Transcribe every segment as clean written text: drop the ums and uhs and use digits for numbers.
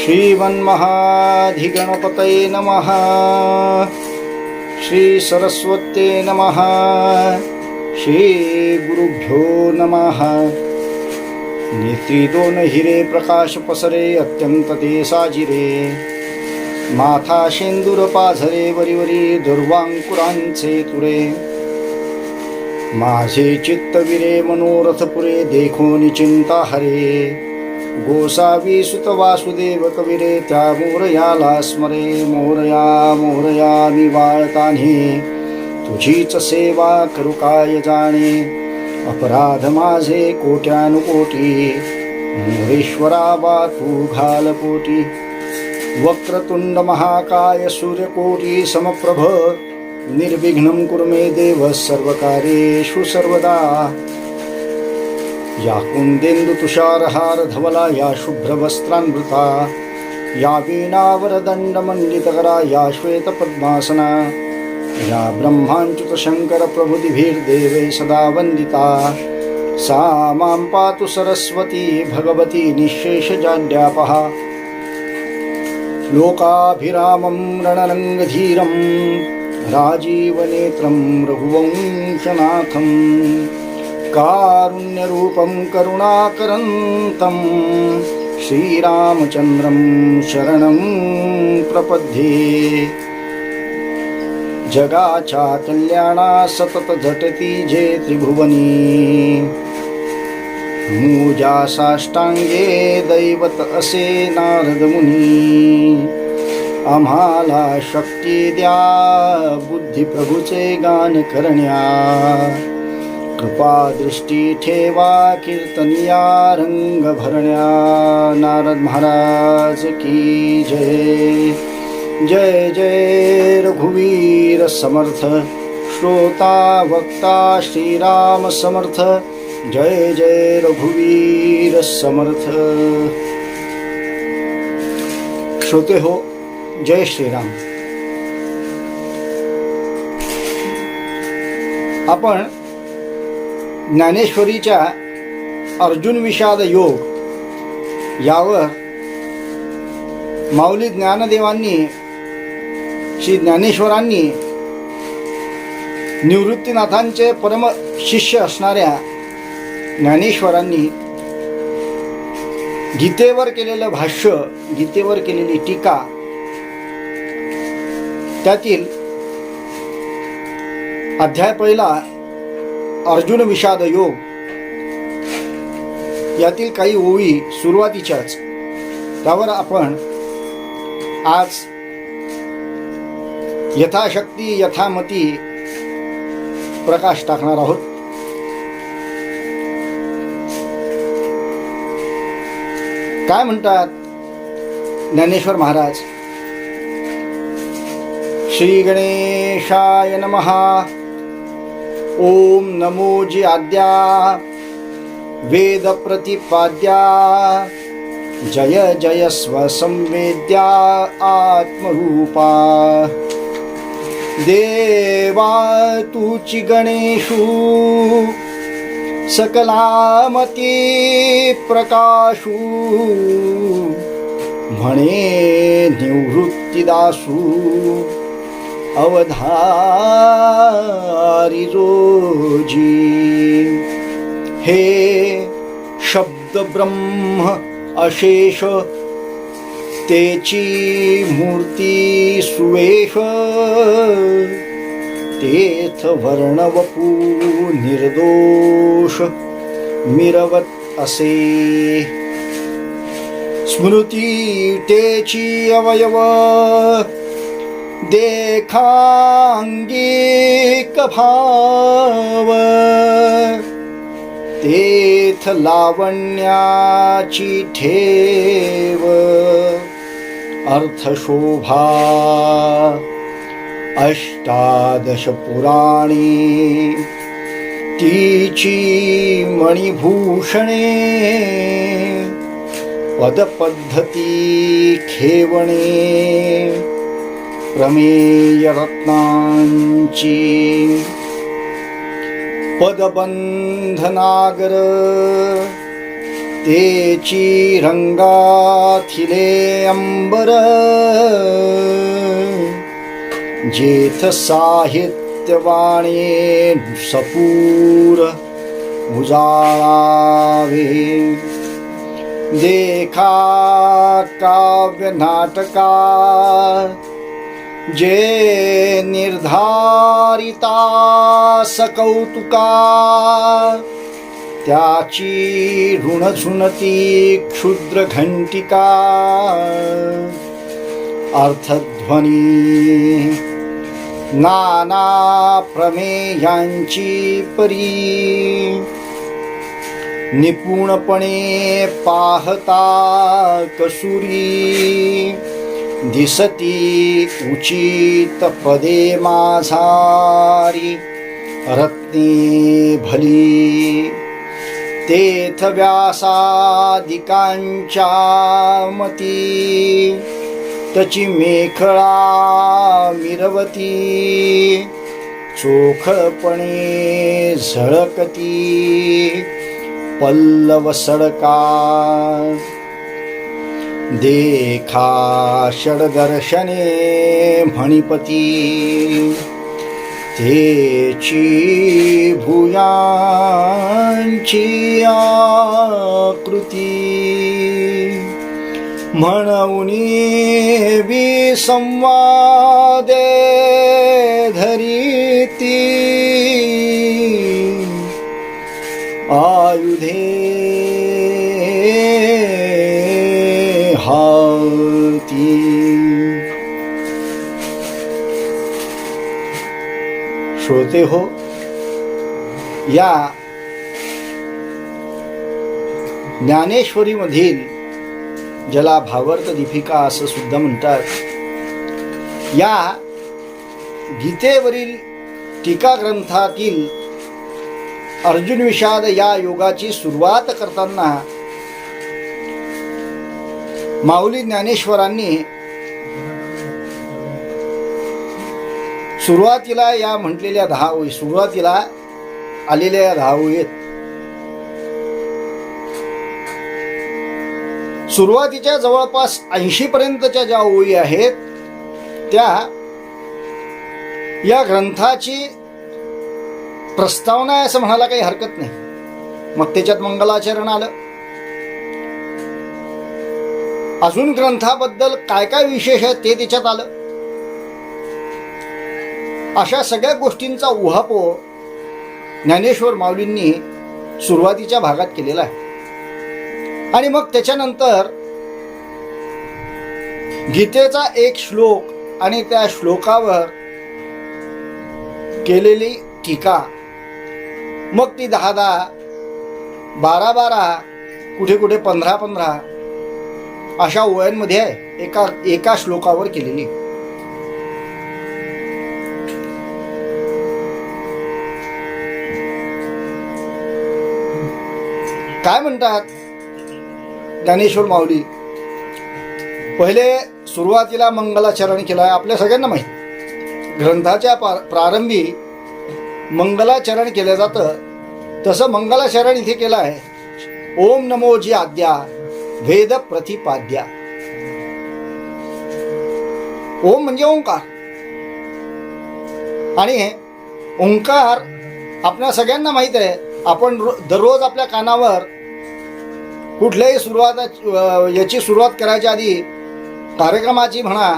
श्रीमन्महाधिगणपतये नमः। श्री सरस्वत्ये नमः। श्री गुरुभ्यो नमः। नेत्री दोन हिरे प्रकाश पसरे अत्यंत ते साजिरे, माथा शेंदूर पाझरे वरीवरी दुर्वांकुरांचे तुरे, माझे चित्तविरे मनोरथ पुरे देखोनी चिंता हरे, गोसावी सुत वासुदेव कविरे त्या मोरयाला स्मरे, मोरया मोरया मी वाळताने तुझीच सेवा करू काय जाणे, अपराध माझे कोट्यानुकोटी मोरेश्वरा बा तू घाल पोटी, वक्रतुंड महाकाय सूर्यकोटी समप्रभ निर्विघ्नं कुरु मे देव सर्वकार्येषु सर्वदा, या कुंदेन्दु तुषारहार धवला या शुभ्रवस्त्रान्वृता, या वीणावरदण्डमण्डितकरा या श्वेतपद्मासना, या ब्रह्माच्युत शंकर प्रभुदिभिर्देवे सदा वन्दिता, सा मां पातु सरस्वती भगवती निःशेषजाड्यापहा, लोकाभिरामं रणरङ्गधीरं राजीवनेत्रं रघुवंशनाथं, कारुण्यरूपं करुणाकरन्तं श्रीरामचन्द्रं शरणं प्रपद्ये, जगाच्या कल्याणा सतत झटती जे त्रिभुवनी, मूजा साष्टांगे दैवत असे नारद मुनी, आम्हाला शक्ती द्या बुद्धी प्रभूचे गान करण्या, कृपा दृष्टी ठेवा कीर्तनिया रंग भरण्या, नारद महाराज की जय। जय जय रघुवीर समर्थ, श्रोता वक्ता श्रीराम समर्थ, जय जय रघुवीर समर्थ। श्रोते हो, जय श्रीराम। आपण ज्ञानेश्वरीच्या अर्जुन विषाद योग यावर माऊली ज्ञानदेवांनी श्री ज्ञानेश्वरांनी निवृत्तीनाथांचे परम शिष्य असणाऱ्या ज्ञानेश्वरांनी गीतेवर केलेलं भाष्य, गीतेवर केलेली टीका, त्यातील अध्याय पहिला अर्जुन विषाद योग यातील काही ओळी सुरुवातीच्याच त्यावर आपण आज यथाशक्ती यथामती प्रकाश टाकणार आहोत। काय म्हणतात ज्ञानेश्वर महाराज? श्री गणेशाय नमः। ओम नमो जी आद्या वेद प्रतिपाद्या, जय जय स्वसंवेद्या आत्मरूपा, देवा तुची गणेशू सकलामती प्रकाशू, म्हणे निवृत्तीदासू अवधारी रोजी, हे शब्द ब्रह्म अशेष तेची मूर्ती सुवेश, तेथ वर्णवपू निर्दोष मिरवत असे, स्मृती तेची अवयव देखांगिक भाव, तेथ लावण्याची ठेव अर्थशोभा, अष्टादश पुराणी तीची मणिभूषणे, पदपद्धती खेवणे प्रमेय रत्नांची, पदबंधनागर तेची रंगाथिले अंबर, जेथ साहित्यवाणी सपूर उजाळावे. देखा काव्य नाटका जे निर्धारिता सकौतुका, त्याची ऋणझुणती क्षुद्र घंटिका. अर्थध्वनी नाना प्रमेयांची परी, निपुणपणे पाहता कसुरी. दिसती उचित पदे माझारी, रत्ने भली तेथ व्यासादिकांच्या मती. तची मेखळा मिरवती, चोखळपणे झळकती पल्लव सडका. देखा षडदर्शने म्हणिपती, तेची भुयांची आकृती. म्हणूनी विसंवादे धरिती, आयुधे हाती. श्रोते हो, या ज्ञानेश्वरी मधील, ज्याला भावार्थ दीपिका असं सुद्धा म्हणतात, या गीतेवरील टीका ग्रंथातील अर्जुन विषाद या योगाची सुरुवात करताना माऊली ज्ञानेश्वरांनी सुरुवातीला या म्हटलेल्या 10 ओळी, सुरुवातीला आलेल्या या 10 ओळीत सुरुवातीच्या जवळपास 80 पर्यंतच्या ज्या ओळी आहेत त्या या ग्रंथाची प्रस्तावना आहे असं म्हणायला काही हरकत नाही. मग त्याच्यात मंगलाचरण आलं, अजून ग्रंथाबद्दल काय काय विशेष आहे ते त्याच्यात आलं. अशा सगळ्या गोष्टींचा उहापोह ज्ञानेश्वर माऊलींनी सुरुवातीच्या भागात केलेला आहे. आणि मग त्याच्यानंतर गीतेचा एक श्लोक आणि त्या श्लोकावर केलेली टीका, मग ती 10-10, 12-12, कुठे कुठे 15-15 अशा ओळ्यांमध्ये आहे एका श्लोकावर केलेली. काय म्हणतात ज्ञानेश्वर माऊली? पहिले सुरुवातीला मंगलाचरण केलं आहे. आपल्या सगळ्यांना माहीत, ग्रंथाच्या प्रारंभी मंगलाचरण केलं जातं. तसं मंगलाचरण इथे केलं आहे. ओम नमो जी आद्या वेद प्रतिपाद्या. ओम म्हणजे ओंकार, आणि ओंकार आपल्या सगळ्यांना माहीत आहे. आपण दररोज आपल्या कानावर कुठल्याही याची सुरुवात करायच्या आधी, कार्यक्रमाची म्हणा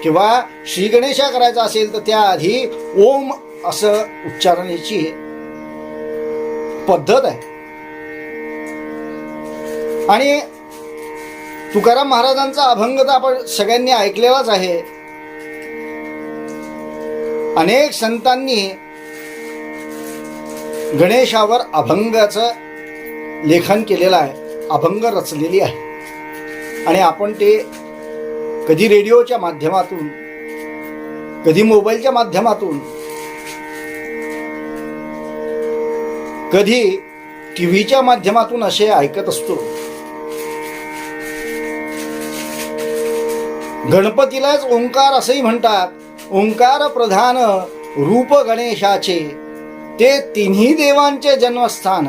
किंवा श्री गणेशा करायचा असेल तर त्याआधी ओम असं उच्चारण्याची पद्धत आहे. आणि तुकाराम महाराजांचा अभंग तर आपण सगळ्यांनी ऐकलेलाच आहे. अनेक संतांनी गणेशावर अभंगाचं लेखन केलेलं आहे, अभंग रचलेली आहे. आणि आपण ते कधी रेडिओच्या माध्यमातून, कधी मोबाईलच्या माध्यमातून, कधी टीव्हीच्या माध्यमातून असे ऐकत असतो. गणपतीलाच ओंकार असंही म्हणतात. ओंकार प्रधान रूप गणेशाचे, ते तिन्ही देवांचे जन्मस्थान.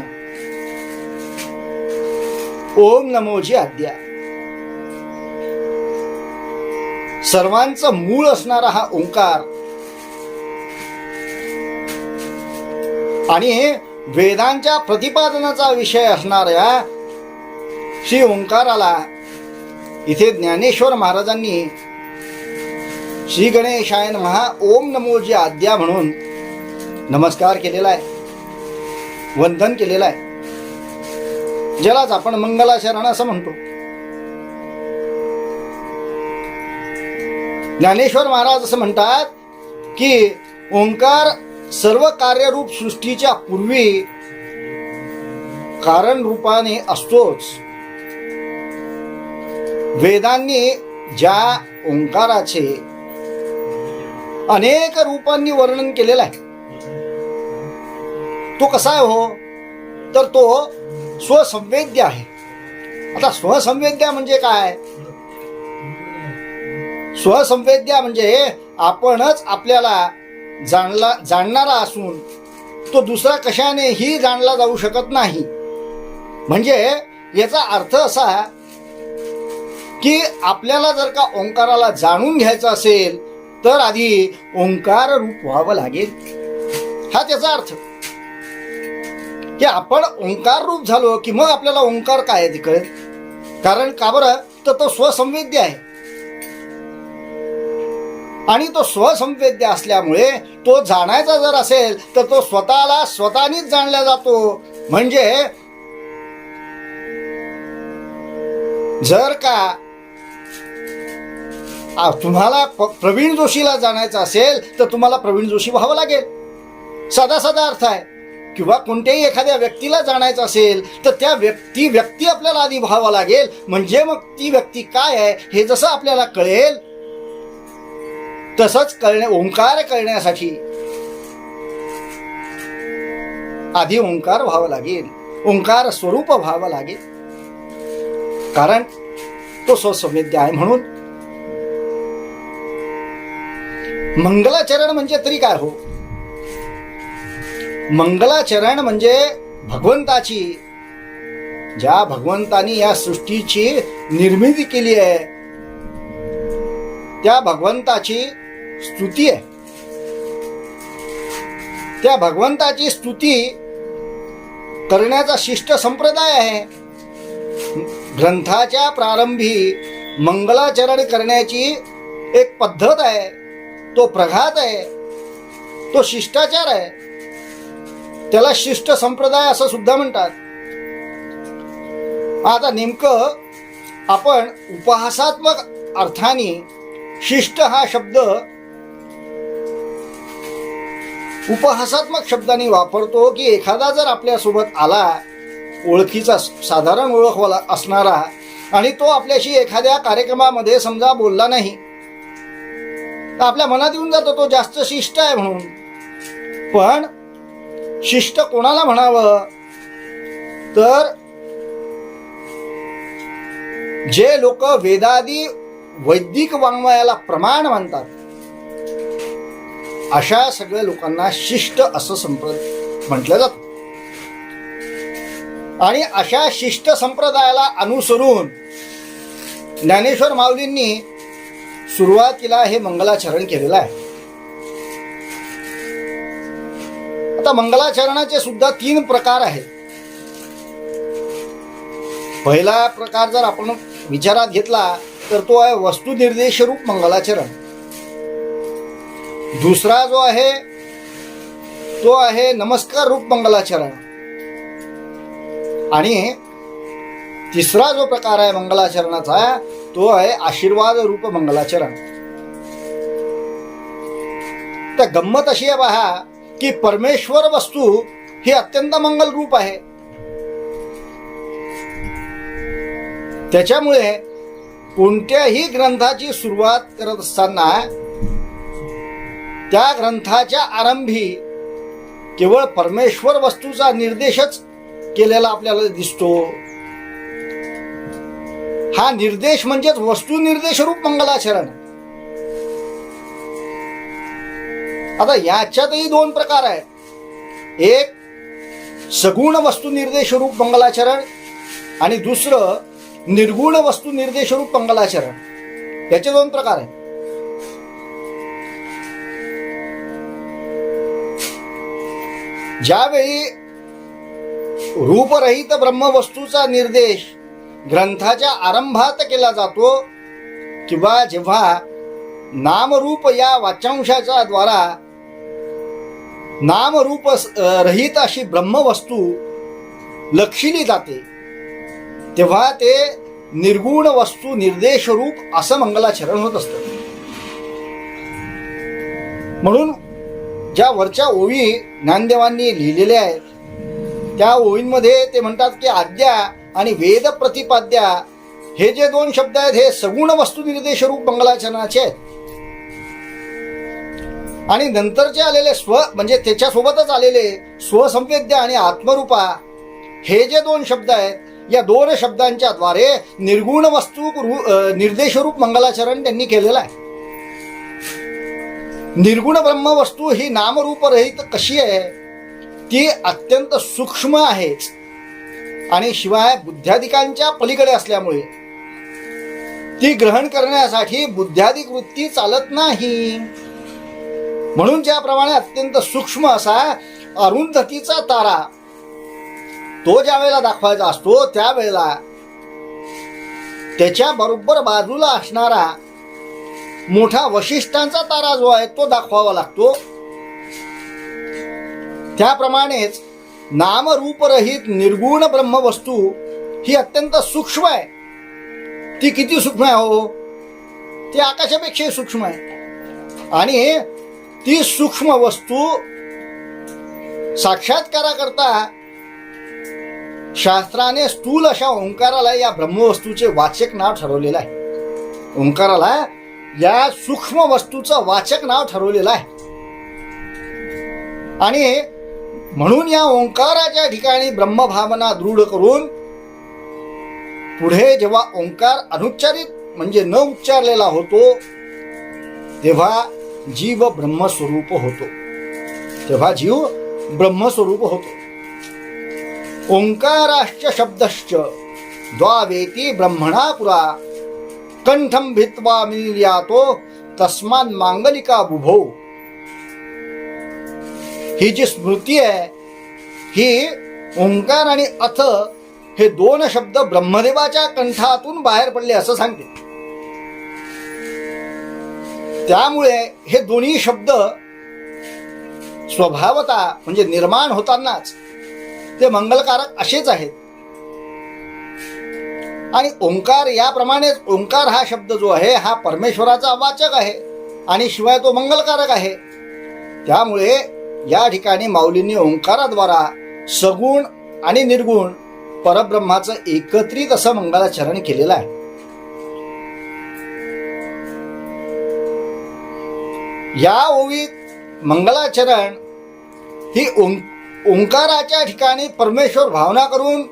ओम नमोजी आद्या. सर्वांचं मूळ असणारा हा ओंकार आणि वेदांच्या प्रतिपादनाचा विषय असणाऱ्या श्री ओंकाराला इथे ज्ञानेश्वर महाराजांनी श्री गणेशाय नमः ओम नमोजी आद्या म्हणून नमस्कार केलेला आहे, वंदन केलेलं आहे, ज्यालाच आपण मंगलाचरण असं म्हणतो. ज्ञानेश्वर महाराज असं म्हणतात की ओंकार सर्व कार्यरूप सृष्टीच्या पूर्वी कारण रूपाने असतोच. वेदांनी ज्या ओंकाराचे अनेक रूपांनी वर्णन केलेलं आहे, तो कसा आहे हो, तर तो स्वसंवेद्य आहे. आता स्वसंवेद्य म्हणजे काय? स्वसंवेद्य म्हणजे आपणच आपल्याला जाणणारा असून तो दुसरा कशानेही जाणला जाऊ शकत नाही. म्हणजे याचा अर्थ असा की आपल्याला जर का ओंकाराला जाणून घ्यायचं असेल तर आधी ओंकार रूप व्हावं लागेल. हा त्याचा अर्थ की आपण ओंकार रूप झालो की मग आपल्याला ओंकार काय ते कळेल. कारण का बरं, तर तो स्वसंवेद्य आहे आणि तो स्वसंवेद्य असल्यामुळे तो जाणायचा जर असेल तर तो स्वतःला स्वतःनीच जाणला जातो. म्हणजे जर का तुम्हाला प्रवीण जोशीला जाणायचं असेल तर तुम्हाला प्रवीण जोशी व्हावं लागेल, साधा साधा अर्थ आहे. किंवा कोणत्याही एखाद्या व्यक्तीला जाणायचं असेल तर त्या व्यक्ती आपल्याला आधी व्हावं लागेल. म्हणजे मग ती व्यक्ती काय आहे हे जसं आपल्याला कळेल तसंच ओंकार कळण्यासाठी आधी ओंकार व्हावं लागेल, ओंकार स्वरूप व्हावं लागेल. कारण तो स्वसंवेद्य आहे. म्हणून मंगलाचरण म्हणजे तरी काय हो? मंगलाचरण म्हणजे भगवंताची, ज्या भगवंतानी या सृष्टीची निर्मिती केली आहे त्या भगवंताची स्तुती आहे. त्या भगवंताची स्तुती करण्याचा शिष्ट संप्रदाय आहे. ग्रंथाच्या प्रारंभी मंगलाचरण करण्याची एक पद्धत आहे, तो प्रघात आहे, तो शिष्टाचार आहे. त्याला शिष्ट संप्रदाय असं सुद्धा म्हणतात. आता नेमकं आपण उपहासात्मक अर्थाने शिष्ट हा शब्द उपहासात्मक शब्दाने वापरतो की एखादा जर आपल्यासोबत आला, ओळखीचा साधारण ओळखवाला असणारा, आणि तो आपल्याशी एखाद्या कार्यक्रमामध्ये समजा बोलला नाही तर आपल्या मनात येऊन जातो तो जास्त शिष्ट आहे म्हणून. पण शिष्ट कोणाला म्हणावं, तर जे लोक वेदादी वैदिक वाङ्मयाला प्रमाण मानतात अशा सगळ्या लोकांना शिष्ट असं म्हटलं जातं. आणि अशा शिष्ट संप्रदायाला अनुसरून ज्ञानेश्वर माऊलींनी सुरुवातीला हे मंगलाचरण केलेलं आहे. आता मंगलाचरणाचे सुद्धा 3 प्रकार आहेत. पहिला प्रकार जर आपण विचारात घेतला तर तो आहे वस्तुनिर्देश रूप मंगलाचरण. दुसरा जो आहे तो आहे नमस्कार रूप मंगलाचरण. आणि तिसरा जो प्रकार आहे मंगलाचरणाचा तो आहे आशीर्वाद रूप मंगलाचरण. तर गंमत अशी आहे पहा की परमेश्वर वस्तू ही अत्यंत मंगल रूप आहे. त्याच्यामुळे कोणत्याही ग्रंथाची सुरुवात करत असताना त्या ग्रंथाच्या आरंभी केवळ परमेश्वर वस्तूचा निर्देशच केलेला आपल्याला दिसतो. हा निर्देश म्हणजेच वस्तू निर्देश रूप मंगलाचरण. आता याच्यातही 2 प्रकार आहेत. एक सगुण वस्तू निर्देश रूप मंगलाचरण आणि दुसरं निर्गुण वस्तू निर्देशरूप मंगलाचरण. याचे दोन प्रकार आहेत. ज्यावेळी रूपरहित ब्रह्मवस्तूचा निर्देश ग्रंथाच्या आरंभात केला जातो किंवा जेव्हा नामरूप या वाच्यांशाच्या द्वारा नामरूप रहित अशी ब्रह्मवस्तू लक्षिली जाते, तेव्हा ते निर्गुण वस्तू निर्देशरूप असं मंगलाचरण होत असतं. म्हणून ज्या वरच्या ओवी ज्ञानदेवांनी लिहिलेल्या आहेत त्या ओवींमध्ये ते म्हणतात की आद्या आणि वेद प्रतिपाद्या हे जे दोन शब्द आहेत हे सगुण वस्तू निर्देशरूप मंगलाचरणाचे आहेत. आणि नंतरचे आलेले स्व म्हणजे त्याच्यासोबतच आलेले स्वसंवेद्या आणि आत्मरूपा हे जे दोन शब्द आहेत, या दोन शब्दांच्या द्वारे निर्गुण वस्तू निर्देशरूप मंगलाचरण त्यांनी केलेलं आहे. निर्गुण ब्रह्मवस्तू ही नामरूपरहित कशी आहे, ती अत्यंत सूक्ष्म आहेच आणि शिवाय बुद्ध्यादिकांच्या पलीकडे असल्यामुळे ती ग्रहण करण्यासाठी बुद्ध्यादिक वृत्ती चालत नाही. म्हणून ज्याप्रमाणे अत्यंत सूक्ष्म असा अरुंधतीचा तारा तो ज्या वेळेला दाखवायचा असतो त्यावेळेला त्याच्या बरोबर बाजूला असणारा मोठा वशिष्ठांचा तारा जो आहे तो दाखवावा लागतो, त्याप्रमाणेच नामरूपरहित निर्गुण ब्रह्मवस्तू ही अत्यंत सूक्ष्म आहे. ती किती सूक्ष्म आहे हो, ती आकाशापेक्षा सूक्ष्म आहे. आणि ती सूक्ष्म वस्तू साक्षात्काराकरता शास्त्राने स्थूल अशा ओंकाराला या ब्रह्मवस्तूचे वाचक नाव ठरवलेलं आहे. ओंकाराला या सूक्ष्म वस्तूचं वाचक नाव ठरवलेलं आहे. आणि म्हणून या ओंकाराच्या ठिकाणी ब्रह्मभावना दृढ करून पुढे जेव्हा ओंकार अनुच्चारित म्हणजे न उच्चारलेला होतो तेव्हा जीव ब्रह्मस्वरूप होतो. तेव्हा जीव ब्रह्मस्वरूप होतो. ओंकाराश्च शब्दश्च द्वावेती ब्रह्मणा पुरा कंठम भित्वा मिल्यातो तस्मान मांगलिका बुभो. ही जी स्मृती आहे ही ओंकार आणि अथ हे दोन शब्द ब्रह्मदेवाच्या कंठातून बाहेर पडले असं सांगते. त्यामुळे हे दोन्ही शब्द स्वभावता म्हणजे निर्माण होतानाच ते मंगलकारक असेच आहेत. आणि ओंकार याप्रमाणेच ओंकार हा शब्द जो आहे हा परमेश्वराचा वाचक आहे आणि शिवाय तो मंगलकारक आहे. त्यामुळे या ठिकाणी माऊलींनी ओंकाराद्वारा सगुण आणि निर्गुण परब्रह्माचं एकत्रित असं मंगलाचरण केलेलं आहे. या ओवीत मंगलाचरण ही ओंकाराच्या ठिकाणी परमेश्वर भावना करून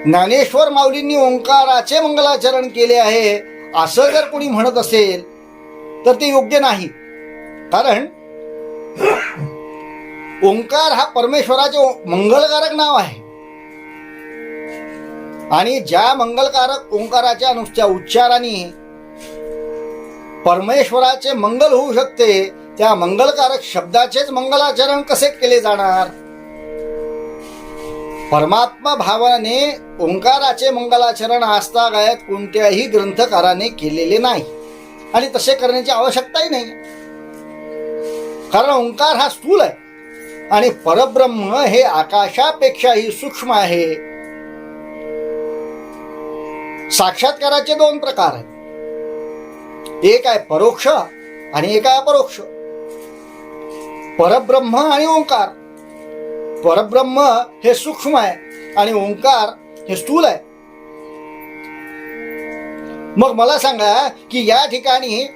ज्ञानेश्वर माऊलींनी ओंकाराचे मंगलाचरण केले आहे असं जर कोणी म्हणत असेल तर ते योग्य नाही. कारण ओंकार हा परमेश्वराचे मंगलकारक नाव आहे आणि ज्या मंगलकारक ओंकाराच्या नुसत्या उच्चाराने परमेश्वराचे मंगल होऊ शकते त्या मंगलकारक शब्दाचेच मंगलाचरण कसे केले जाणार. परमात्मा भावाने ओंकाराचे मंगलाचरण आजतागायत कोणत्याही ग्रंथकाराने केलेले नाही आणि तसे करण्याची आवश्यकताही नाही. कारण ओंकार हा स्थूल आहे आणि परब्रह्म हे आकाशापेक्षाही सूक्ष्म आहे. साक्षात्काराचे दोन प्रकार आहेत, एक आहे परोक्ष आणि एक आहे अपरोक्ष. परब्रह्म आणि ओंकार. परब्रह्म हे सूक्ष्म आहे आणि ओंकार हे स्थूल आहे. मग मला सांगा की या ठिकाणी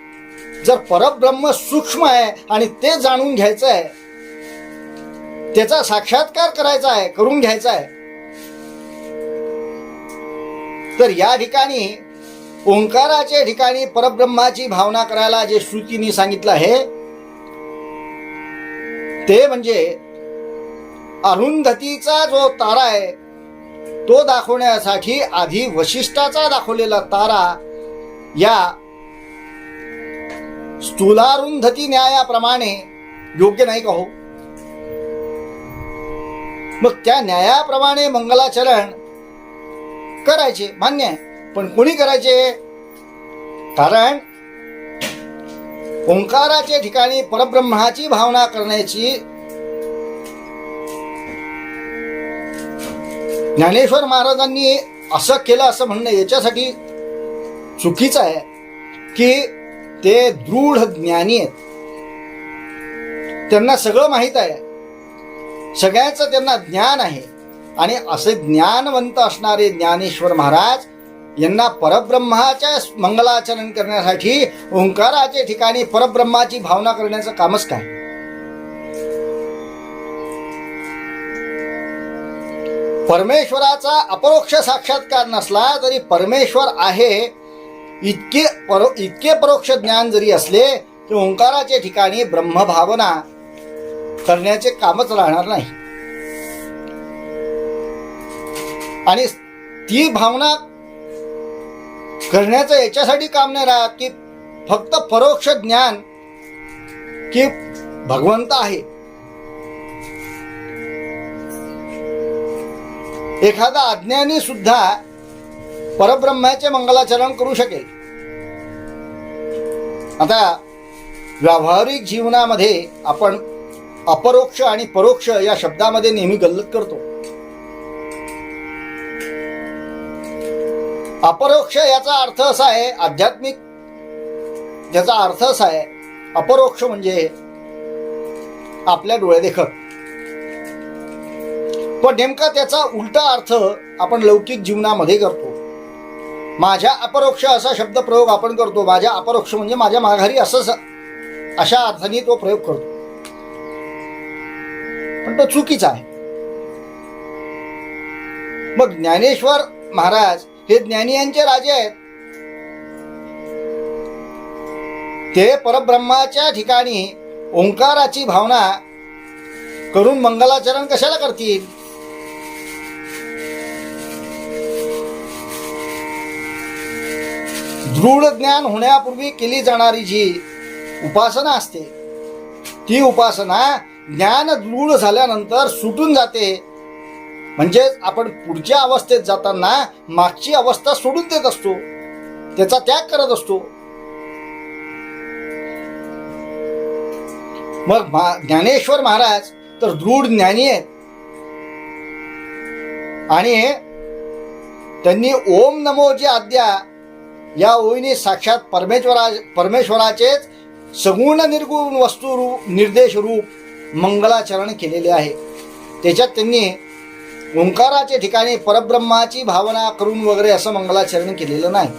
जर परब्रह्म सूक्ष्म आहे आणि ते जाणून घ्यायचं आहे, त्याचा साक्षात्कार करायचा आहे, करून घ्यायचा आहे, तर या ठिकाणी ओंकाराच्या ठिकाणी परब्रह्माची भावना करायला जे श्रुतीने सांगितलं आहे ते म्हणजे अरुंधतीचा जो तारा आहे तो दाखवण्यासाठी आधी वशिष्ठाचा दाखवलेला तारा या स्थूलारुंधती न्यायाप्रमाणे योग्य नाही का हो? मग त्या न्यायाप्रमाणे मंगलाचरण करायचे, मान्य आहे. पण कोणी करायचे? कारण ओंकाराच्या ठिकाणी परब्रह्माची भावना करण्याची ज्ञानेश्वर महाराजांनी असं केलं असं म्हणणं याच्यासाठी चुकीचं आहे की ते दृढ ज्ञानी आहेत, त्यांना सगळं माहीत आहे, सगळ्याचं त्यांना ज्ञान आहे. आणि असे ज्ञानवंत असणारे ज्ञानेश्वर महाराज यांना परब्रह्माच्या मंगलाचरण करण्यासाठी ओंकाराच्या ठिकाणी परब्रह्माची भावना करण्याचं कामच काय? परमेश्वराचा अपरोक्ष साक्षात्कार नसला तरी परमेश्वर आहे इतके परोक्ष ज्ञान जरी असले तर ओंकाराच्या ठिकाणी ब्रह्मभावना करण्याचे कामच राहणार नाही. आणि ती भावना करण्याचं याच्यासाठी काम नाही राहत की फक्त परोक्ष ज्ञान की भगवंत आहे. एखादा अज्ञानी सुद्धा परब्रह्माचे मंगलाचरण करू शकेल. आता व्यावहारिक जीवनामध्ये आपण अपरोक्ष आणि परोक्ष या शब्दामध्ये नेहमी गल्लत करतो. अपरोक्ष याचा अर्थ असा आहे, आध्यात्मिक याचा अर्थ असा आहे, अपरोक्ष म्हणजे आपल्या डोळे देखत. पण नेमका त्याचा उलटा अर्थ आपण लौकिक जीवनामध्ये करतो. माझ्या अपरोक्ष असा शब्द प्रयोग आपण करतो. माझ्या अपरोक्ष म्हणजे माझ्या माघारी असं, अशा अर्थाने तो प्रयोग करतो. पण तो चुकीचा आहे. मग ज्ञानेश्वर महाराज हे ज्ञानियांचे राजे आहेत. ते परब्रह्माच्या ठिकाणी ओंकाराची भावना करून मंगलाचरण कशाला करतील? दृढ ज्ञान होण्यापूर्वी केली जाणारी जी उपासना असते ती उपासना ज्ञान दृढ झाल्यानंतर सुटून जाते. म्हणजेच आपण पुढच्या अवस्थेत जाताना मागची अवस्था सोडून देत असतो, त्याचा त्याग करत असतो. मग ज्ञानेश्वर महाराज तर दृढ ज्ञानी आहेत आणि त्यांनी ओम नमो जी आज्ञा या ओळीने साक्षात परमेश्वराचेच सगुण निर्गुण वस्तू रूप निर्देश रूप मंगलाचरण केलेले आहे. त्याच्यात त्यांनी ओंकाराच्या ठिकाणी परब्रह्माची भावना करून वगैरे असं मंगलाचरण केलेलं नाही.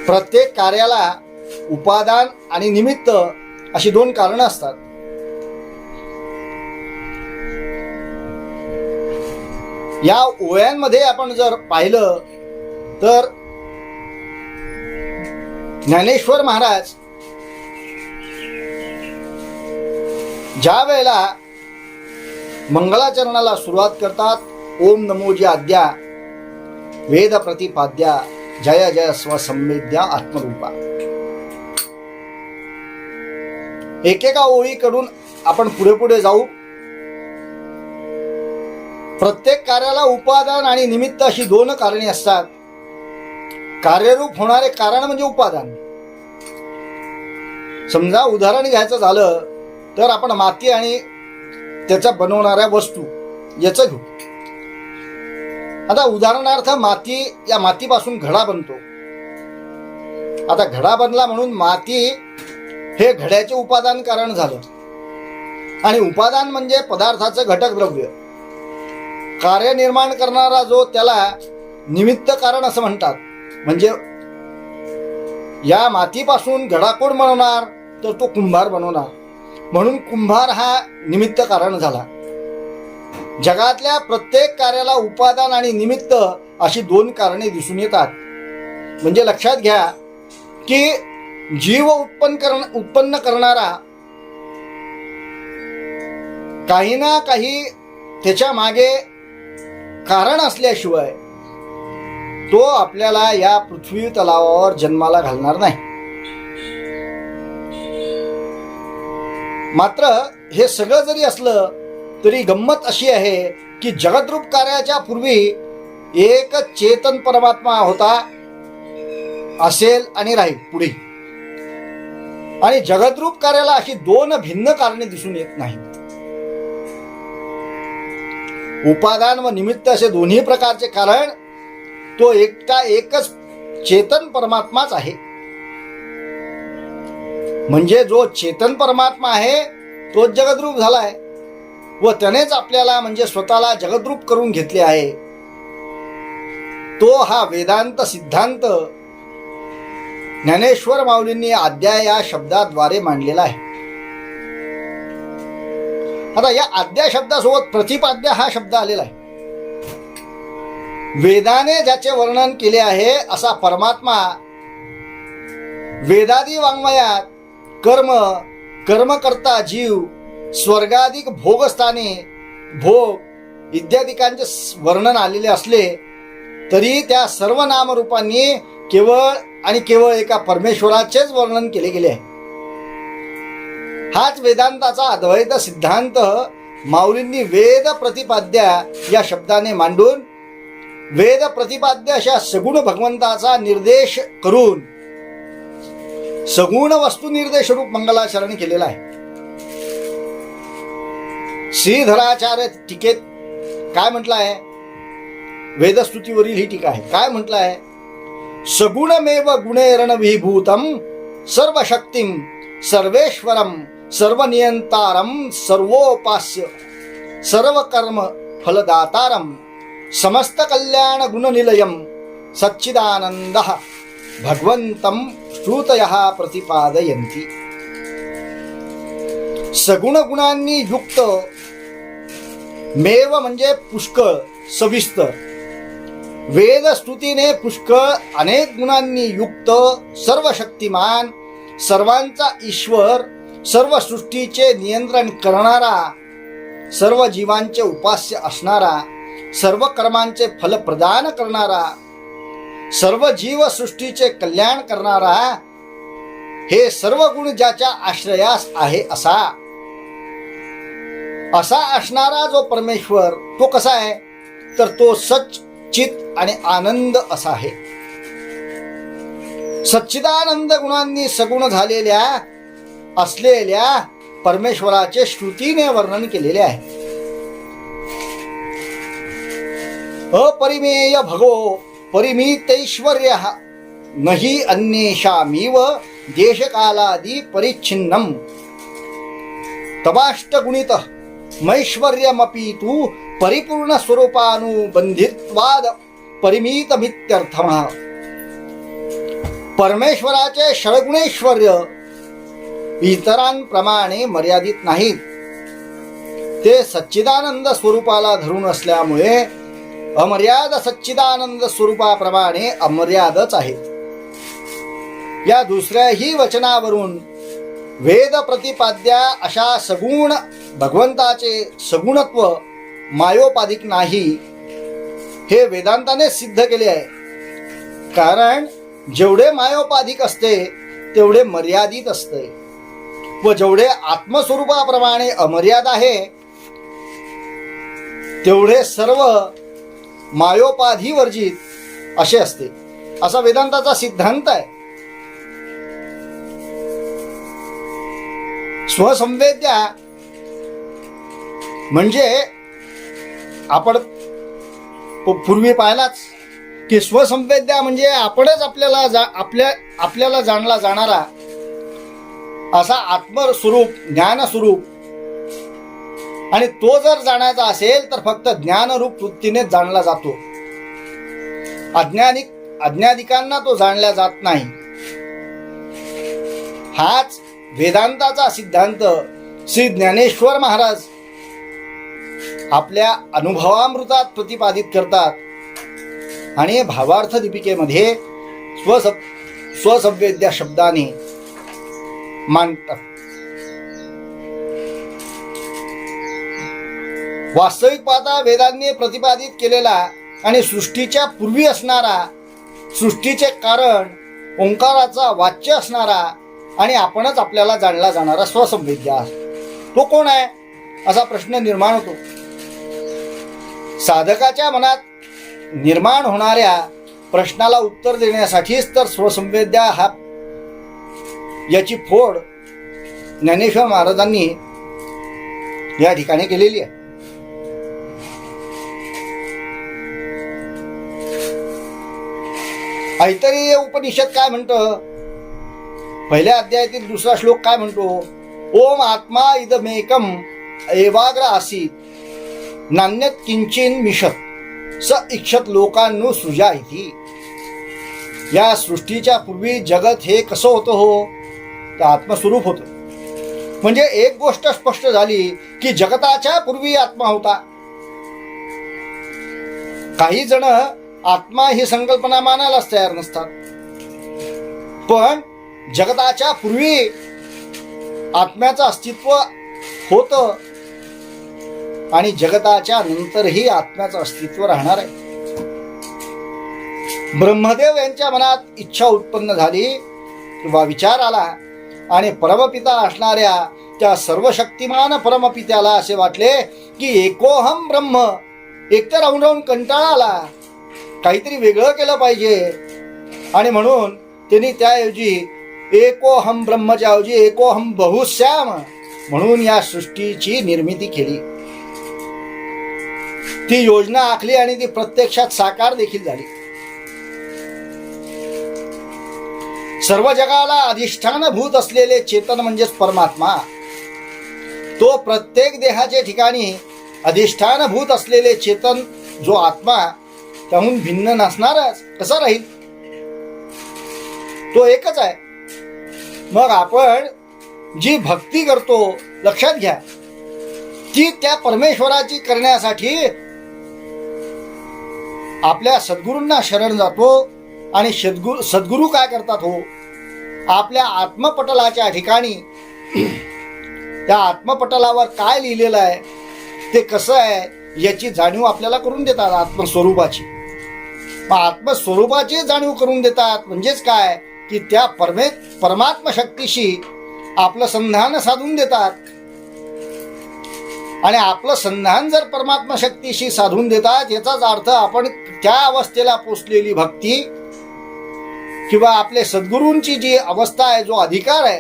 प्रत्येक कार्याला उपादान आणि निमित्त अशी दोन कारणं असतात. या ओळ्यांमध्ये आपण जर पाहिलं तर ज्ञानेश्वर महाराज ज्या वेळेला मंगलाचरणाला सुरुवात करतात, ओम नमोजी आद्या वेद प्रतिपाद्या जय जय स्वसंवेद्या आत्मरूपा, एकेका ओळीकडून आपण पुढे पुढे जाऊ. प्रत्येक कार्याला उपादान आणि निमित्त अशी दोन कारणे असतात. कार्यरूप होणारे कारण म्हणजे उपादान. समजा उदाहरण घ्यायचं झालं तर आपण माती आणि त्याचा बनवणाऱ्या वस्तू याचं घेऊ. आता उदाहरणार्थ माती, या मातीपासून घडा बनतो. आता घडा बनला म्हणून माती हे घड्याचे उपादान कारण झालं. आणि उपादान म्हणजे पदार्थाचं घटक द्रव्य. कार्य निर्माण करणारा जो त्याला निमित्त कारण असं म्हणतात. म्हणजे या मातीपासून घडा कोण बनवणार तर तो कुंभार बनवणार. म्हणून कुंभार हा निमित्त कारण झाला. जगातल्या प्रत्येक कार्याला उपादान आणि निमित्त अशी दोन कारणे दिसून येतात. म्हणजे लक्षात घ्या की जीव उत्पन्न करणारा काही ना काही त्याच्या मागे कारण असल्याशिवाय तो आपल्याला या पृथ्वी तलावावर जन्माला घालणार नाही. मात्र हे सगळं जरी असलं तरी गंमत अशी आहे की जगद्रूप कार्याच्या पूर्वी एक चेतन परमात्मा होता, असेल आणि राहील पुढे. आणि जगद्रूप कार्याला अशी दोन भिन्न कारणे दिसून येत नाहीत. उपादान व निमित्त असे दोन्ही प्रकारचे कारण तो एकच चेतन परमात्माच आहे. म्हणजे जो चेतन परमात्मा आहे तोच जगद्रूप झालाय व त्यानेच आपल्याला म्हणजे स्वतःला जगद्रूप करून घेतले आहे. तो हा वेदांत सिद्धांत ज्ञानेश्वर माऊलींनी अध्याय या शब्दाद्वारे मांडलेला आहे. आता या अध्याय शब्दासोबत प्रतिपाद्य हा शब्द आलेला आहे. वेदाने ज्याचे वर्णन केले आहे असा परमात्मा वेदादी वाङ्मयात कर्म, कर्मकर्ता जीव, स्वर्गाधिक भोगस्थाने, भोग इत्यादिकांचे वर्णन आलेले असले तरी त्या सर्व नामरूपांनी केवळ आणि केवळ एका परमेश्वराचेच वर्णन केले गेले आहे. हाच वेदांताचा अद्वैत सिद्धांत माऊलींनी वेद प्रतिपाद्या या शब्दाने मांडून वेद प्रतिपाद्य अशा सगुण भगवंताचा निर्देश करून सगुण वस्तू निर्देश रूप मंगलाचरण केलेला आहे. श्रीधराचार्य टीकेत काय म्हटलं आहे? वेदस्तुतीवरील ही टीका आहे. काय म्हटलं आहे? सगुणमेव गुणैरणविभूतम सर्वशक्तिम सर्वेश्वरम सर्वनियंतारम सर्वोपास्य सर्वकर्म फलदातारम समस्त कल्याण गुणनिलयम सच्चिदानंदः भगवंतम श्रुतयः प्रतिपादयन्ति. सगुण गुणांनी युक्त मेव म्हणजे पुष्कळ, सविस्तर, वेद स्तुतीने पुष्कळ अनेक गुणांनी युक्त, सर्व शक्तिमान, सर्वांचा ईश्वर, सर्व सृष्टीचे नियंत्रण करणारा, सर्व जीवांचे उपास्य असणारा, सर्व कर्मांचे फल प्रदान करणारा, सर्व जीव सृष्टीचे कल्याण करणारा, हे सर्व गुण ज्याच्या आश्रयास आहे असा असणारा जो परमेश्वर तो कसा आहे? तर तो सच, चित आणि आनंद असा आहे. सच्चिदानंद गुणांनी सगुण झालेल्या असलेल्या परमेश्वराचे श्रुतीने वर्णन केलेले आहे. अपरिमेय भगो परिमितैश्वर्य नहि अन्येषामिव देशकालादि परिच्छिन्नम तवाष्टगुणित मैश्वर्यमपि तु परिपूर्ण स्वरूपानुबंधित्वाद परिमितमित्यर्थः. परमेश्वराचे षड्गुणैश्वर्य इतरांप्रमाणे मर्यादित नाहीत. ते सच्चिदानंद स्वरूपाला धरून असल्यामुळे अमर्याद सच्चिदानंद स्वरूपाप्रमाणे अमर्यादच आहेत. या दुसऱ्याही वचनावरून वेद प्रतिपाद्या अशा सगुण भगवंताचे सगुणत्व मायोपाधिक नाही हे वेदांताने सिद्ध केले आहे. कारण जेवढे मायोपाधिक असते तेवढे मर्यादित असते व जेवढे आत्मस्वरूपाप्रमाणे अमर्याद आहे तेवढे सर्व मायोपाधी वर्जित असे असते, असा वेदांताचा सिद्धांत आहे. स्वसंवेद्या म्हणजे आपण पूर्वी पाहिलाच की स्वसंवेद्या म्हणजे आपणच आपल्याला जाणला जाणारा असा आत्मस्वरूप, ज्ञानस्वरूप. आणि तो जर जाणायचा असेल तर फक्त ज्ञानरूप वृत्तीने जाणला जातो. अज्ञानिकांना तो जाणला जात नाही. हाच वेदांताचा सिद्धांत श्री ज्ञानेश्वर महाराज आपल्या अनुभवामृतात प्रतिपादित करतात आणि भावार्थ दीपिकेमध्ये स्वसंवेद्या शब्दाने मांडतात. वास्तविक पाहता वेदांनी प्रतिपादित केलेला आणि सृष्टीच्या पूर्वी असणारा, सृष्टीचे कारण ओंकाराचा वाच्य असणारा आणि आपणच आपल्याला जाणला जाणारा स्वसंवेद्या, तो कोण आहे असा प्रश्न निर्माण होतो. साधकाच्या मनात निर्माण होणाऱ्या प्रश्नाला उत्तर देण्यासाठीच तर स्वसंवेद्या हा याची फोड ज्ञानेश्वर महाराजांनी या ठिकाणी केलेली आहे. ऐतरेय उपनिषद काय म्हणतं, पहिल्या अध्यायातील दुसरा श्लोक काय म्हणतो, ओम आत्मा इदमेकम एवाग्र आसीत नान्यत किंचिन मिषत स इक्षत लोकांनु सृजा इति. या सृष्टीच्या पूर्वी जगत हे कसं होतं हो, तर आत्मस्वरूप होतं. म्हणजे एक गोष्ट स्पष्ट झाली की जगताच्या पूर्वी आत्मा होता. काही जण आत्मा ही संकल्पना मानायलाच तयार नसतात, पण जगताच्या पूर्वी आत्म्याचं अस्तित्व होतं आणि जगताच्या नंतरही आत्म्याचं अस्तित्व राहणार आहे. ब्रह्मदेव यांच्या मनात इच्छा उत्पन्न झाली किंवा विचार आला आणि परमपिता असणाऱ्या त्या सर्वशक्तिमान परमपित्याला असे वाटले की एकोहम ब्रह्म, एकतर राहून राहून कंटाळा आला, काहीतरी वेगळं केलं पाहिजे. आणि म्हणून त्यांनी त्याऐवजी एकोहम ब्रह्मच्या ऐवजी एकोहम बहुश्याम म्हणून या सृष्टीची निर्मिती केली. ती योजना आखली आणि ती प्रत्यक्षात साकार देखील झाली. सर्व जगाला अधिष्ठानभूत असलेले चेतन म्हणजेच परमात्मा, तो प्रत्येक देहाच्या ठिकाणी अधिष्ठानभूत असलेले चेतन जो आत्मा त्याहून भिन्न नसणारच कसा राहील, तो एकच आहे. मग आपण जी भक्ती करतो लक्षात घ्या, ती त्या परमेश्वराची करण्यासाठी आपल्या सद्गुरूंना शरण जातो. आणि सद्गुरू काय करतात हो, आपल्या आत्मपटलाच्या ठिकाणी त्या आत्मपटलावर काय लिहिलेलं आहे, ते कसं आहे याची जाणीव आपल्याला करून देतात. आत्मस्वरूपाची आत्मस्वरूपाची जाणीव करून देतात. म्हणजेच काय की त्या परमात्म शक्तीशी आपलं संधान साधून देतात. आणि आपलं संधान जर परमात्मा शक्तीशी साधून देतात, याचाच अर्थ आपण त्या अवस्थेला पोचलेली भक्ती किंवा आपले सद्गुरूंची जी अवस्था आहे, जो अधिकार आहे,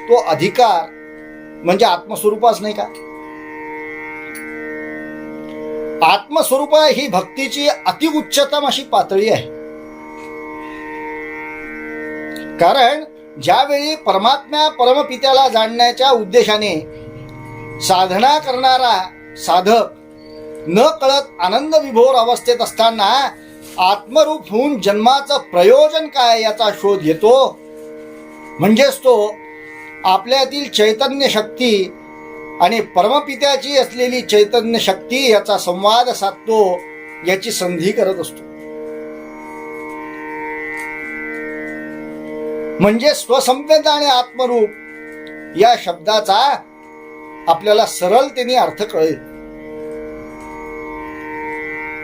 तो अधिकार म्हणजे आत्मस्वरूपच नाही का. आत्मस्वरूप ही भक्तीची अतिउच्चतम अशी पातळी आहे. कारण ज्यावेळी परमात्म्या परमपित्याला जाणण्याच्या उद्देशाने साधना करणारा साधक न कळत आनंद विभोर अवस्थेत असताना आत्मरूप होऊन जन्माचं प्रयोजन काय याचा शोध घेतो, म्हणजेच तो आपल्यातील चैतन्य शक्ती आणि परमपित्याची असलेली चैतन्य शक्ती याचा संवाद साधतो, याची संधी करत असतो. म्हणजे स्वसंवेद आणि आत्मरूप या शब्दाचा आपल्याला सरळतेने अर्थ कळेल.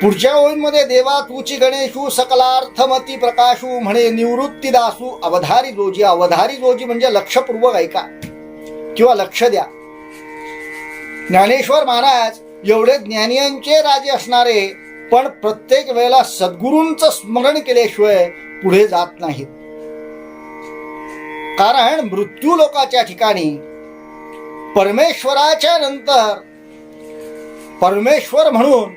पुढच्या ओळींमध्ये देवा तूची गणेशू सकलार्थमती प्रकाशू म्हणे निवृत्ती दासू अवधारी जोजी. अवधारी जोजी म्हणजे लक्षपूर्वक ऐका किंवा लक्ष द्या. ज्ञानेश्वर महाराज एवढे ज्ञानियांचे राजे असणारे, पण प्रत्येक वेळेला सद्गुरूंचं स्मरण केल्याशिवाय पुढे जात नाहीत. कारण मृत्यू लोकाच्या ठिकाणी परमेश्वराच्या नंतर परमेश्वर म्हणून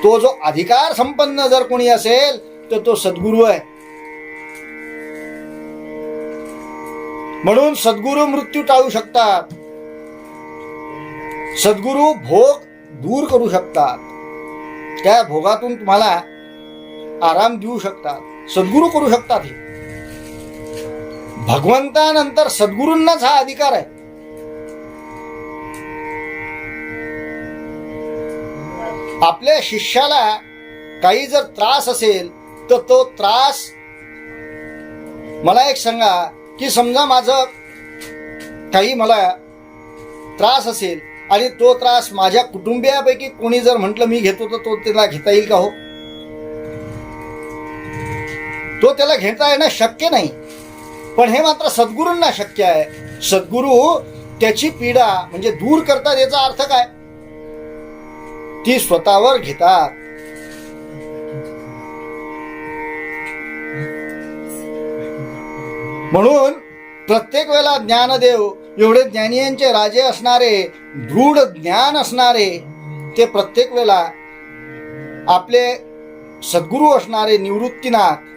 तो जो अधिकार संपन्न जर कोणी असेल तर तो सद्गुरू आहे. म्हणून सद्गुरू मृत्यू टाळू शकतात, सद्गुरू भोग दूर करू शकतात, त्या भोगातून तुम्हाला आराम देऊ शकतात, सद्गुरू करू शकतात. हे भगवंतानंतर सद्गुरूंनाच हा अधिकार आहे. आपल्या शिष्याला काही जर त्रास असेल तर तो त्रास, मला एक सांगा की समजा माझं काही मला त्रास असेल आणि तो त्रास माझ्या कुटुंबियापैकी कोणी जर म्हटलं मी घेतो तर तो त्याला घेता येईल का हो? तो त्याला घेता येणं शक्य नाही. पण हे मात्र सद्गुरूंना शक्य आहे. सद्गुरू त्याची पीडा म्हणजे दूर करतात. याचा अर्थ काय? ती स्वतःवर घेतात. म्हणून प्रत्येक वेळेला ज्ञानदेव एवढे ज्ञानियांचे राजे असणारे, दृढ ज्ञान असणारे, ते प्रत्येक वेळेला आपले सद्गुरू असणारे निवृत्तीनाथ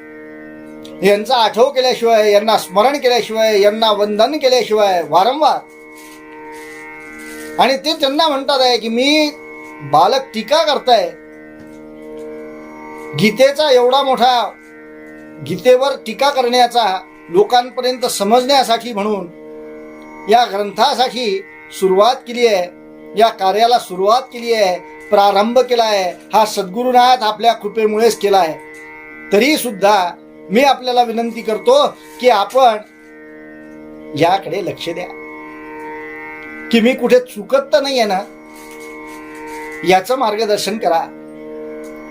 यांचा आठव केल्याशिवाय, यांना स्मरण केल्याशिवाय, यांना वंदन केल्याशिवाय वारंवार, आणि ते त्यांना म्हणतात आहे की मी बालक टीका करताय. गीतेचा एवढा मोठा, गीतेवर टीका करण्याचा लोकांपर्यंत समजण्यासाठी म्हणून या ग्रंथासाठी सुरुवात केली आहे, या कार्याला सुरुवात केली आहे, प्रारंभ केला आहे. हा सद्गुरुनाथ आपल्या कृपेमुळेच केला आहे. तरी सुद्धा मी आपल्याला विनंती करतो की आपण याकडे लक्ष द्या की मी कुठे चुकत तर नाही आहे ना, याचं मार्गदर्शन करा.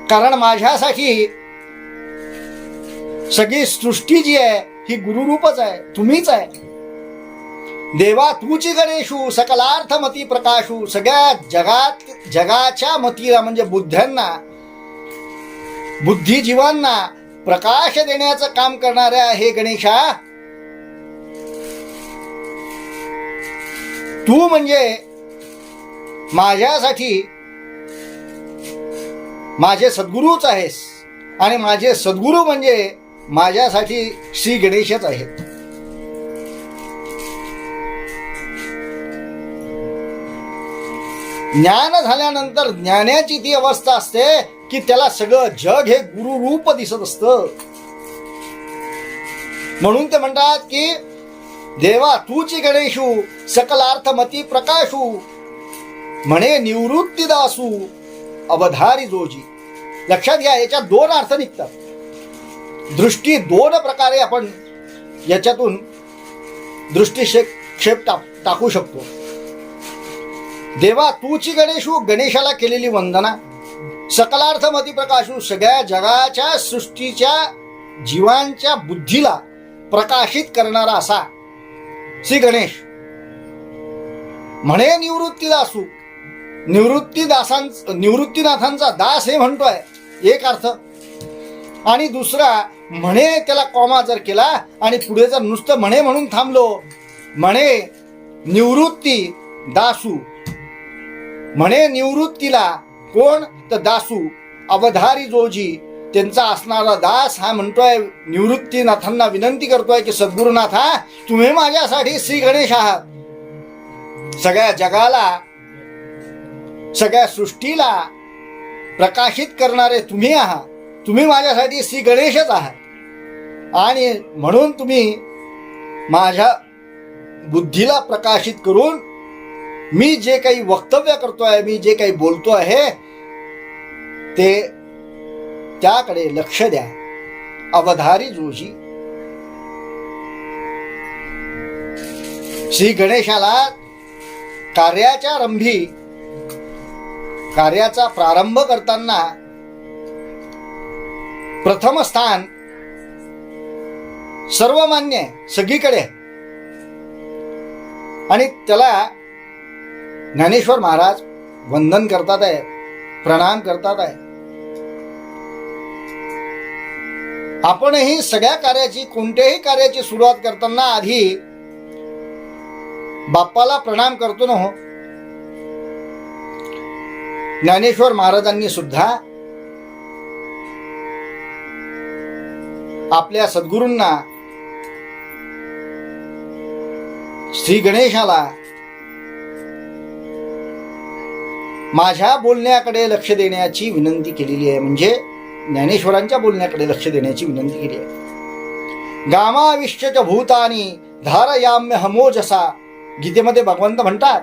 कारण माझ्यासाठी सगळी सृष्टी जी आहे ही गुरुरूपच आहे, तुम्हीच आहे. देवा तूची गणेशू सकलार्थ मती प्रकाशू. सगळ्या जगाच्या मतीला म्हणजे बुद्ध्यांना, बुद्धिजीवांना प्रकाश देण्याचं काम करणाऱ्या हे गणेशा, तू म्हणजे माझ्यासाठी माझे सद्गुरूच आहेस. आणि माझे सद्गुरू म्हणजे माझ्यासाठी श्री गणेशच आहेत. ज्ञान झाल्यानंतर ज्ञानाची ती अवस्था असते की त्याला सगळं जग हे गुरुरूप दिसत असतं. म्हणून ते म्हणतात की देवा तूची गणेशू सकलार्थ मती प्रकाशू, म्हणे निवृत्ती दासू अवधारी जोजी. लक्षात घ्या, याच्यात दोन अर्थ निघतात. दृष्टी दोन प्रकारे आपण याच्यातून दृष्टिक्षेप टाकू शकतो. देवा तूची गणेशू, गणेशाला केलेली वंदना. सकलार्थ मती प्रकाशू, सगळ्या जगाच्या सृष्टीच्या जीवांच्या बुद्धीला प्रकाशित करणारा असा श्री गणेश. म्हणे निवृत्तीदासू, निवृत्तीनाथांचा दास हे म्हणतोय एक अर्थ. आणि दुसरा म्हणे, त्याला कॉमा जर केला आणि पुढे जर नुसतं म्हणे म्हणून थांबलो, म्हणे निवृत्ती दासू, म्हणे निवृत्तीला कोण तर दासू अवधारी जोजी, त्यांचा असणारा दास हा म्हणतोय निवृत्तीनाथांना विनंती करतोय की सद्गुरुनाथा तुम्ही माझ्यासाठी श्री गणेश आहात. सगळ्या जगाला, सगळ्या सृष्टीला प्रकाशित करणारे तुम्ही आहात. तुम्ही माझ्यासाठी श्री गणेशच आहात. आणि म्हणून तुम्ही माझ्या बुद्धीला प्रकाशित करून मी जे काही वक्तव्य करतोय, मी जे काही बोलतो आहे ते त्याकडे लक्ष द्या. अवधारी जोशी. श्री गणेशाला कार्याच्या रंभी, कार्याचा प्रारंभ करताना प्रथम स्थान सर्वमान्य सगळीकडे. आणि त्याला ज्ञानेश्वर महाराज वंदन करतात आहे, प्रणाम करतात आहे. आपणही सगळ्या कार्याची, कोणत्याही कार्याची सुरुवात करताना आधी बाप्पाला प्रणाम करतो ना हो. ज्ञानेश्वर महाराजांनी सुद्धा आपल्या सद्गुरूंना, श्री गणेशाला माझ्या बोलण्याकडे लक्ष देण्याची विनंती केलेली आहे. म्हणजे ज्ञानेश्वरांच्या बोलण्याकडे लक्ष देण्याची विनंती केली आहे. गामाविश्यच भूतानी धारयाम्य हमोजसा. गीतेमध्ये भगवंत म्हणतात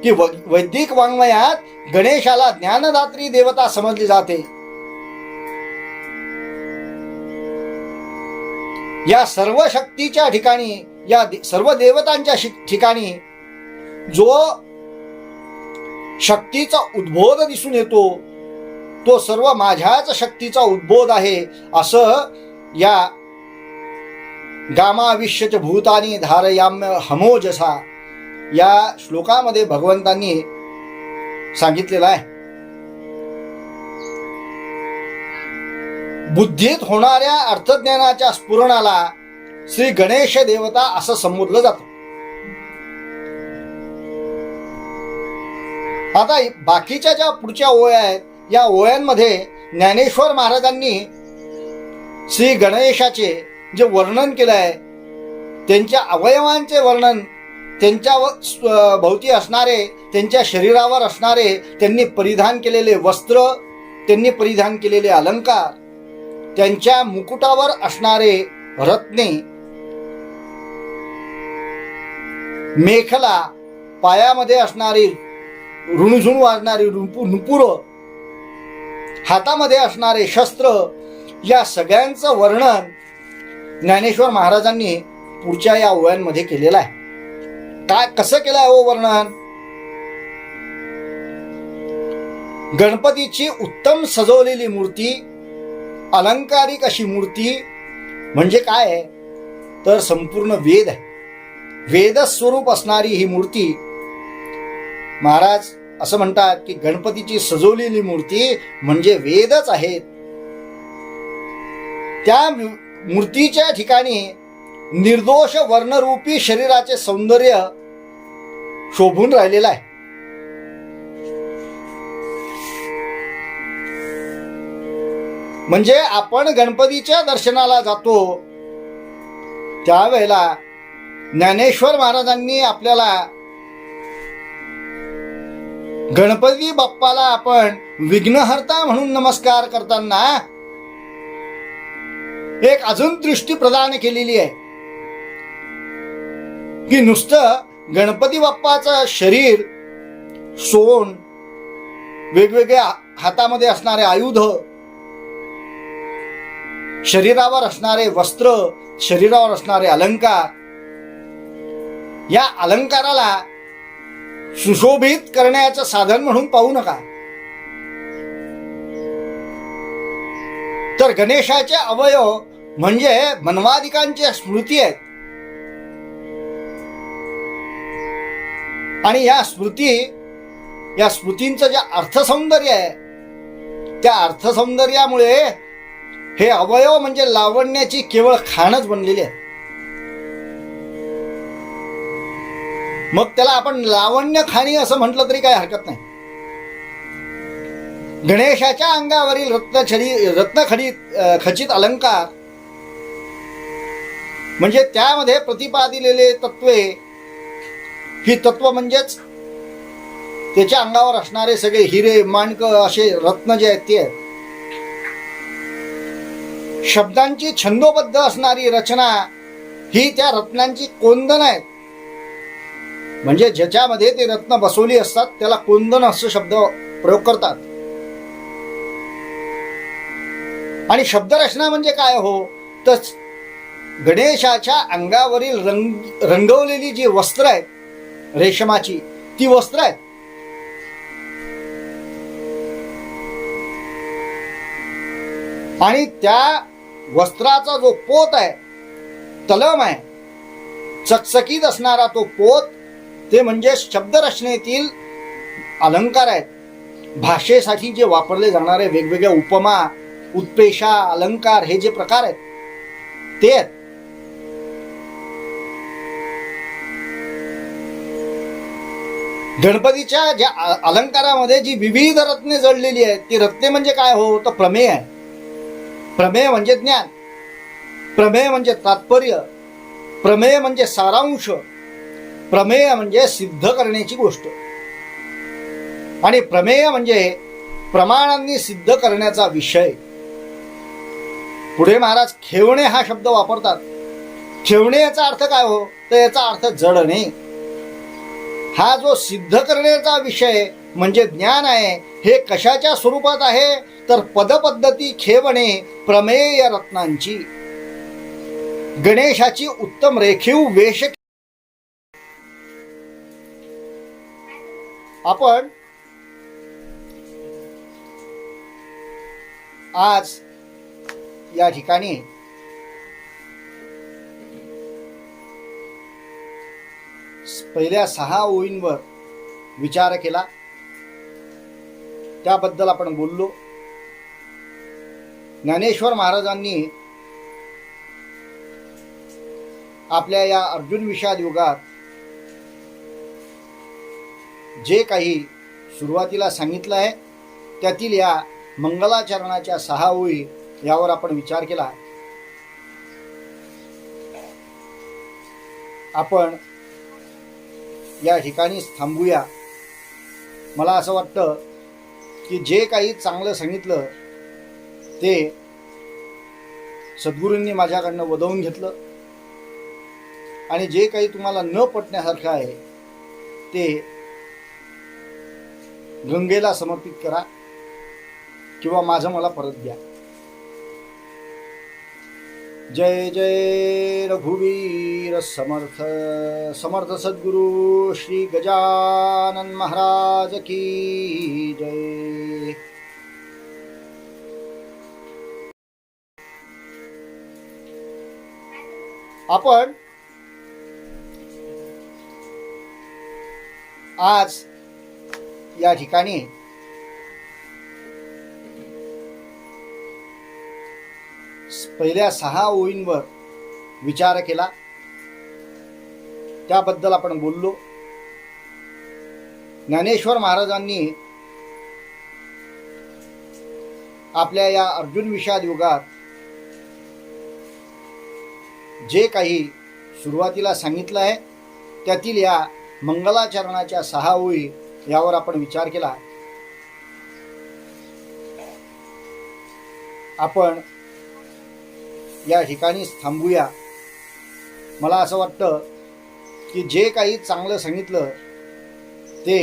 की वैदिक वाङ्मयात गणेशाला ज्ञानदात्री देवता समजली जाते. या सर्व शक्तीच्या ठिकाणी, या सर्व देवतांच्या ठिकाणी जो शक्तीचा उद्बोध दिसून येतो, तो सर्व माझ्याच शक्तीचा उद्बोध आहे असं या गामाविश्यच भूतानी धारयाम्य हमोजसा या श्लोकामध्ये भगवंतांनी सांगितलेलं आहे. बुद्धीत होणाऱ्या अर्थज्ञानाच्या स्फुरणाला श्री गणेश देवता असं संबोधलं जातं. आता बाकीच्या ज्या पुढच्या ओळ्या आहेत, या ओळ्यांमध्ये ज्ञानेश्वर महाराजांनी श्री गणेशाचे जे वर्णन केलं आहे, त्यांच्या अवयवांचे वर्णन, त्यांच्या भोवती असणारे, त्यांच्या शरीरावर असणारे त्यांनी परिधान केलेले वस्त्र, त्यांनी परिधान केलेले अलंकार, त्यांच्या मुकुटावर असणारे रत्ने, मेखला, पायामध्ये असणारी रुणझुण वाजणारी नुपुर, हातामध्ये असणारे शस्त्र, या सगळ्यांचं वर्णन ज्ञानेश्वर महाराजांनी पुढच्या या ओव्यांमध्ये केलेलं आहे. काय कसं केलं आहे हो वर्णन? गणपतीची उत्तम सजवलेली मूर्ती, अलंकारिक अशी मूर्ती म्हणजे काय आहे तर संपूर्ण वेद आहे. वेदस्वरूप असणारी ही मूर्ती, महाराज असं म्हणतात की गणपतीची सजवलेली मूर्ती म्हणजे वेदच आहेत. त्या मूर्तीच्या ठिकाणी निर्दोष वर्णरूपी शरीराचे सौंदर्य शोभून राहिलेलं आहे. म्हणजे आपण गणपतीच्या दर्शनाला जातो त्यावेळेला ज्ञानेश्वर महाराजांनी आपल्याला गणपती बाप्पाला आपण विघ्नहर्ता म्हणून नमस्कार करताना एक अजून दृष्टी प्रदान केलेली आहे की नुसतं गणपती बाप्पाचं शरीर, सोन, वेगवेगळ्या हातामध्ये असणारे आयुध, शरीरावर असणारे वस्त्र, शरीरावर असणारे अलंकार, या अलंकाराला सुशोभित करण्याचं साधन म्हणून पाहू नका. तर गणेशाचे अवयव म्हणजे मन्वादिकांची स्मृती आहेत. आणि या स्मृतींचं जे अर्थसौंदर्य आहे, त्या अर्थसौंदर्यामुळे हे अवयव म्हणजे लावण्याची केवळ खाणच बनलेली आहे. मग त्याला आपण लावण्य खाणी असं म्हटलं तरी काही हरकत नाही. गणेशाच्या अंगावरील खचित अलंकार म्हणजे त्यामध्ये प्रतिपादिलेले तत्वे, ही तत्व म्हणजेच त्याच्या अंगावर असणारे सगळे हिरे, माणक, असे रत्न जे आहेत ते आहेत. शब्दांची छंदोबद्ध असणारी रचना ही त्या रत्नांची कोंदण आहेत. म्हणजे ज्याच्यामध्ये ते रत्न बसवली असतात त्याला कोंदण असं शब्द प्रयोग करतात. आणि शब्दरचना म्हणजे काय हो तर गणेशाच्या अंगावरील रंगवलेली जी वस्त्र आहेत रेशमाची, ती वस्त्र आहेत. आणि त्या वस्त्राचा जो पोत आहे, तलम आहे, चकचकीत असणारा तो पोत, ते म्हणजे शब्दरचनेतील अलंकार आहेत. भाषेसाठी जे वापरले जाणारे वेगवेगळ्या उपमा, उत्प्रेषा, अलंकार, हे जे प्रकार आहेत ते आहेत. गणपतीच्या ज्या अलंकारामध्ये जी विविध रत्ने जडलेली आहेत, ती रत्ने म्हणजे काय हो तर प्रमेय आहे. प्रमेय म्हणजे ज्ञान, प्रमेय म्हणजे तात्पर्य, प्रमेय म्हणजे सारांश, प्रमेय म्हणजे सिद्ध करण्याची गोष्ट. आणि प्रमेय म्हणजे प्रमाणांनी सिद्ध करण्याचा विषय. पुढे महाराज खेवणे हा शब्द वापरतात. खेवणे याचा अर्थ काय हो तर याचा अर्थ जडणे. हा जो सिद्ध करण्याचा विषय म्हणजे ज्ञान आहे, हे कशाच्या स्वरूपात आहे तर पदपद्धती खेवणे प्रमेय रत्नांची. गणेशाची उत्तम रेखीव वेश. आपण आज या ठिकाणी पहिल्या 6 ओळींवर विचार केला, त्याबद्दल आपण बोललो. ज्ञानेश्वर महाराजांनी आपल्या या अर्जुन विषाद युगात जे काही सुरुवातीला सांगितलं आहे त्यातील या मंगलाचरणाच्या 6 ओळी यावर आपण विचार केला. आपण या ठिकाणी थांबूया. मला असं वाटतं की जे काही चांगलं सांगितलं ते सद्गुरूंनी माझ्याकडनं वदवून घेतलं आणि जे काही तुम्हाला न पटण्यासारखं आहे ते गंगेला समर्पित करा किंवा माझं मला परत द्या. जय जय रघुवीर समर्थ. समर्थ सद्गुरु श्री गजानन महाराज की जय. आपण आज या ठिकाणी पहिल्या 6 ओळींवर विचार केला, त्याबद्दल आपण बोललो. ज्ञानेश्वर महाराजांनी आपल्या या अर्जुन विषाद युगात जे काही सुरुवातीला सांगितलं आहे त्यातील या मंगलाचरणाच्या 6 ओळी यावर आपण विचार केला. आपण या ठिकाणी थांबूया. मला असं वाटतं की जे काही चांगलं सांगितलं ते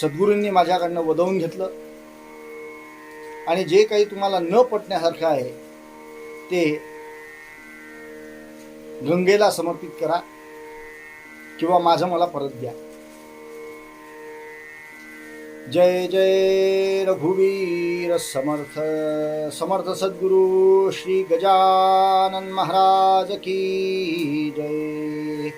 सद्गुरूंनी माझ्याकडनं वदवून घेतलं आणि जे काही तुम्हाला न पटण्यासारखं आहे ते गंगेला समर्पित करा किंवा माझं मला परत द्या. जय जय रघुवीर समर्थ. समर्थ सद्गुरु श्री गजानन महाराज की जय.